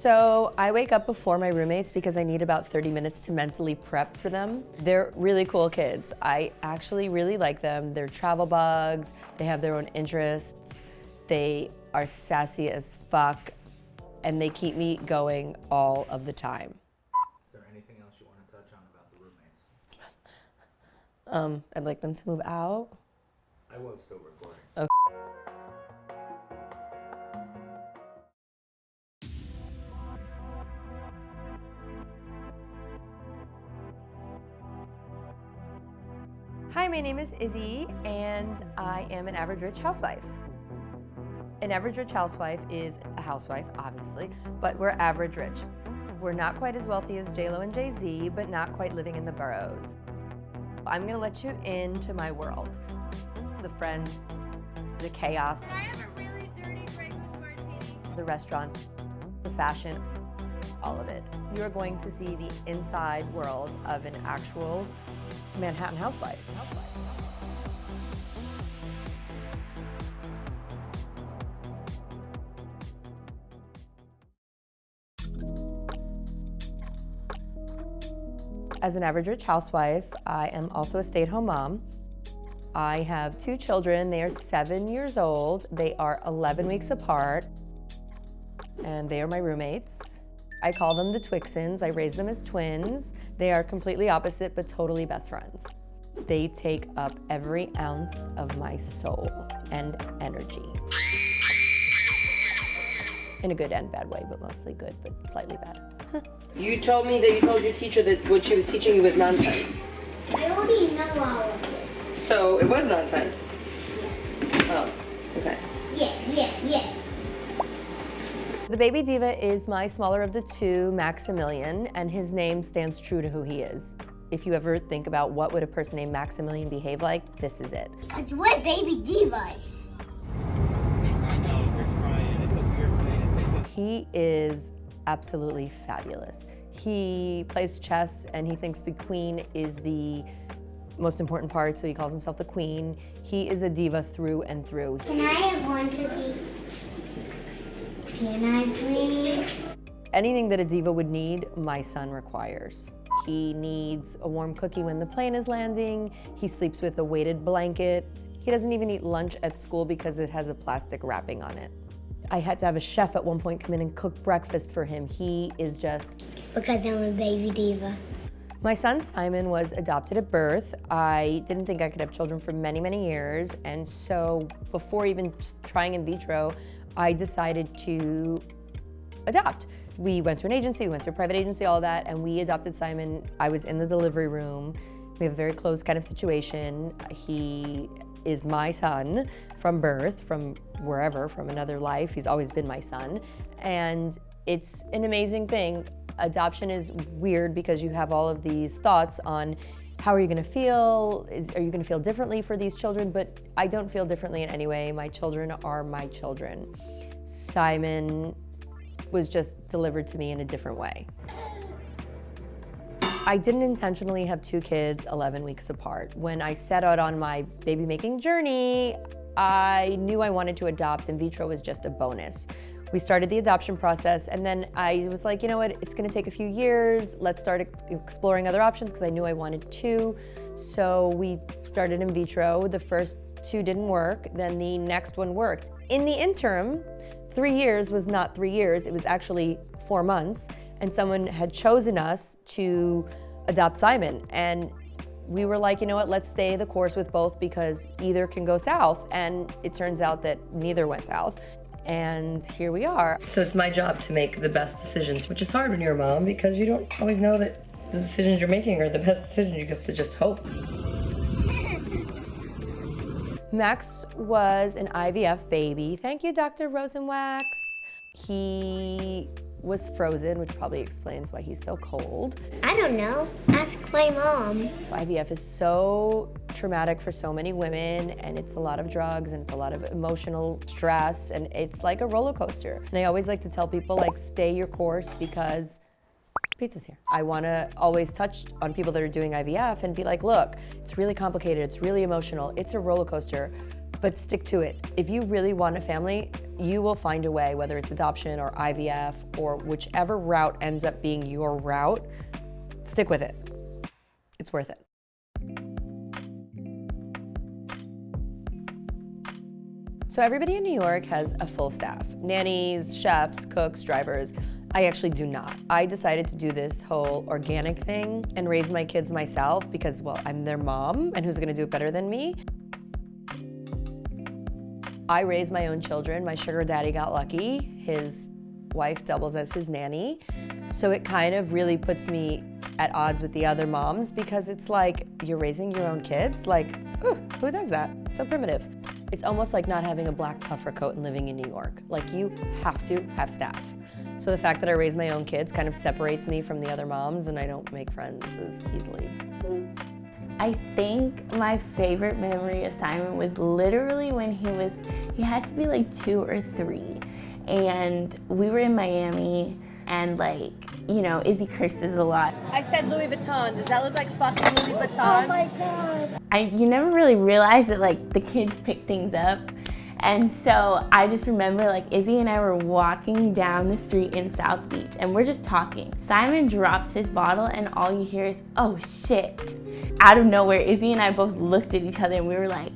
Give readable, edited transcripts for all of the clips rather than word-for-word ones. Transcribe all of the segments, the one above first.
So I wake up before my roommates because I need about 30 minutes to mentally prep for them. They're really cool kids. I actually really like them. They're travel bugs, they have their own interests, they are sassy as fuck, and they keep me going all of the time. Is there anything else you want to touch on about the roommates? I'd like them to move out. I was still recording. Okay. Hi, my name is Izzy, and I am an average rich housewife. An average rich housewife is a housewife, obviously, but we're average rich. We're not quite as wealthy as J-Lo and Jay-Z, but not quite living in the boroughs. I'm gonna let you into my world. The friends, the chaos. Can I have a really dirty Franco's martini? The restaurants, the fashion, all of it. You're going to see the inside world of an actual Manhattan housewife. As an average rich housewife, I am also a stay-at-home mom. I have 2 children. They are 7 years old. They are 11 weeks apart, and they are my roommates. I call them the Twixens. I raise them as twins. They are completely opposite, but totally best friends. They take up every ounce of my soul and energy. In a good and bad way, but mostly good, but slightly bad. You told me that you told your teacher that what she was teaching you was nonsense. I already know all of it. So it was nonsense? Oh, okay. Yeah. The baby diva is my smaller of the 2, Maximilian, and his name stands true to who he is. If you ever think about what would a person named Maximilian behave like, this is it. Because we're baby divas. I know, we're trying. It's a weird thing. It takes He is absolutely fabulous. He plays chess and he thinks the queen is the most important part, so he calls himself the queen. He is a diva through and through. Can I have one cookie? Can I please? Anything that a diva would need, my son requires. He needs a warm cookie when the plane is landing. He sleeps with a weighted blanket. He doesn't even eat lunch at school because it has a plastic wrapping on it. I had to have a chef at one point come in and cook breakfast for him. He is just... Because I'm a baby diva. My son Simon was adopted at birth. I didn't think I could have children for many, many years. And so before even trying in vitro, I decided to adopt. We went to an agency, we went to a private agency, all that, and we adopted Simon. I was in the delivery room. We have a very close kind of situation. He is my son from birth, from wherever, from another life. He's always been my son. And it's an amazing thing. Adoption is weird because you have all of these thoughts on how are you gonna feel? Are you gonna feel differently for these children? But I don't feel differently in any way. My children are my children. Simon was just delivered to me in a different way. I didn't intentionally have 2 kids 11 weeks apart. When I set out on my baby making journey, I knew I wanted to adopt. In vitro was just a bonus. We started the adoption process, and then I was like, you know what, it's gonna take a few years. Let's start exploring other options because I knew I wanted 2. So we started in vitro. The first 2 didn't work, then the next one worked. In the interim, 3 years was not 3 years, it was actually 4 months, and someone had chosen us to adopt Simon. And we were like, you know what, let's stay the course with both because either can go south, and it turns out that neither went south. And here we are. So it's my job to make the best decisions, which is hard when you're a mom because you don't always know that the decisions you're making are the best decisions. You have to just hope. Max was an IVF baby. Thank you, Dr. Rosenwax. He was frozen, which probably explains why he's so cold. I don't know. Ask my mom. IVF is so traumatic for so many women, and it's a lot of drugs and it's a lot of emotional stress, and it's like a roller coaster. And I always like to tell people, like, stay your course because pizza's here. I want to always touch on people that are doing IVF and be like, look, it's really complicated, it's really emotional, it's a roller coaster, but stick to it. If you really want a family, you will find a way, whether it's adoption or IVF or whichever route ends up being your route, stick with it. It's worth it. So everybody in New York has a full staff, nannies, chefs, cooks, drivers. I actually do not. I decided to do this whole organic thing and raise my kids myself because, well, I'm their mom, and who's gonna do it better than me? I raise my own children. My sugar daddy got lucky. His wife doubles as his nanny. So it kind of really puts me at odds with the other moms because it's like, you're raising your own kids? Like, ooh, who does that? So primitive. It's almost like not having a black puffer coat and living in New York. Like, you have to have staff. So the fact that I raise my own kids kind of separates me from the other moms, and I don't make friends as easily. I think my favorite memory of Simon was literally when he had to be like 2 or 3. And we were in Miami, and like, you know, Izzy curses a lot. I said Louis Vuitton. Does that look like fucking Louis Vuitton? Oh my God. You never really realize that like the kids pick things up. And so I just remember like Izzy and I were walking down the street in South Beach and we're just talking. Simon drops his bottle and all you hear is, oh shit. Out of nowhere, Izzy and I both looked at each other and we were like,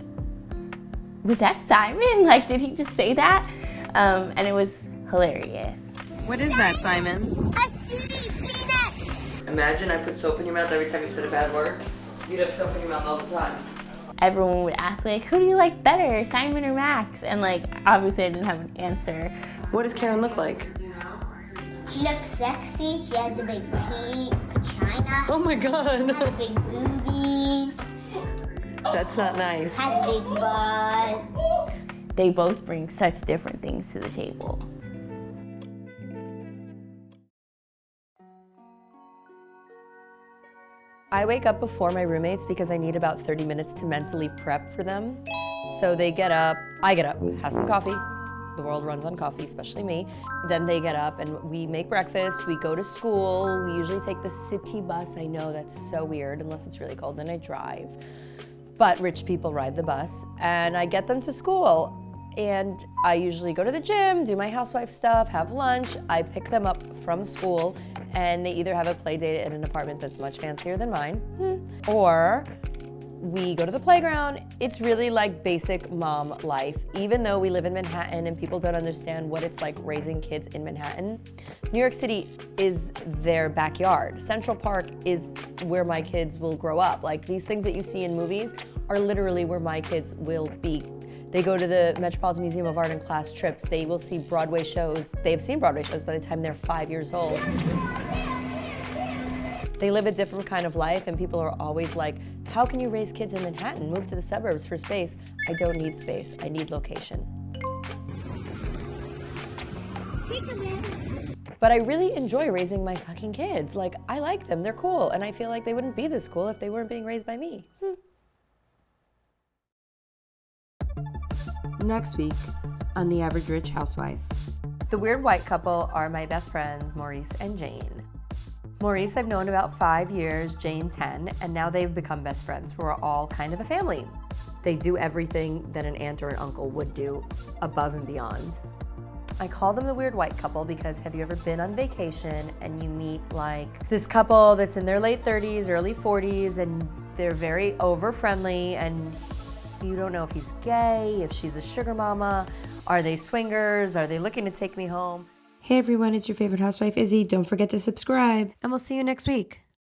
was that Simon? Like, did he just say that? And it was hilarious. What is that, Simon? A CD peanuts. Imagine I put soap in your mouth every time you said a bad word. You'd have soap in your mouth all the time. Everyone would ask like, who do you like better, Simon or Max? And like, obviously I didn't have an answer. What does Karen look like? She looks sexy. She has a big pink vagina. Oh my God. Has big boobies. That's not nice. Has a big butt. They both bring such different things to the table. I wake up before my roommates because I need about 30 minutes to mentally prep for them. So they get up, I get up, have some coffee. The world runs on coffee, especially me. Then they get up and we make breakfast, we go to school. We usually take the city bus. I know that's so weird, unless it's really cold, then I drive. But rich people ride the bus and I get them to school. And I usually go to the gym, do my housewife stuff, have lunch. I pick them up from school and they either have a play date at an apartment that's much fancier than mine, or we go to the playground. It's really like basic mom life. Even though we live in Manhattan and people don't understand what it's like raising kids in Manhattan, New York City is their backyard. Central Park is where my kids will grow up. Like, these things that you see in movies are literally where my kids will be. They go to the Metropolitan Museum of Art and class trips. They will see Broadway shows. They've seen Broadway shows by the time they're 5 years old. They live a different kind of life, and people are always like, how can you raise kids in Manhattan? Move to the suburbs for space. I don't need space, I need location. But I really enjoy raising my fucking kids. Like, I like them, they're cool, and I feel like they wouldn't be this cool if they weren't being raised by me. Next week on The Average Rich Housewife. The weird white couple are my best friends, Maurice and Jane. Maurice I've known about 5 years, Jane 10, and now they've become best friends. We're all kind of a family. They do everything that an aunt or an uncle would do, above and beyond. I call them the weird white couple because have you ever been on vacation and you meet like this couple that's in their late 30s, early 40s, and they're very over-friendly, and you don't know if he's gay, if she's a sugar mama, are they swingers, are they looking to take me home? Hey everyone, it's your favorite housewife, Izzy. Don't forget to subscribe, and we'll see you next week.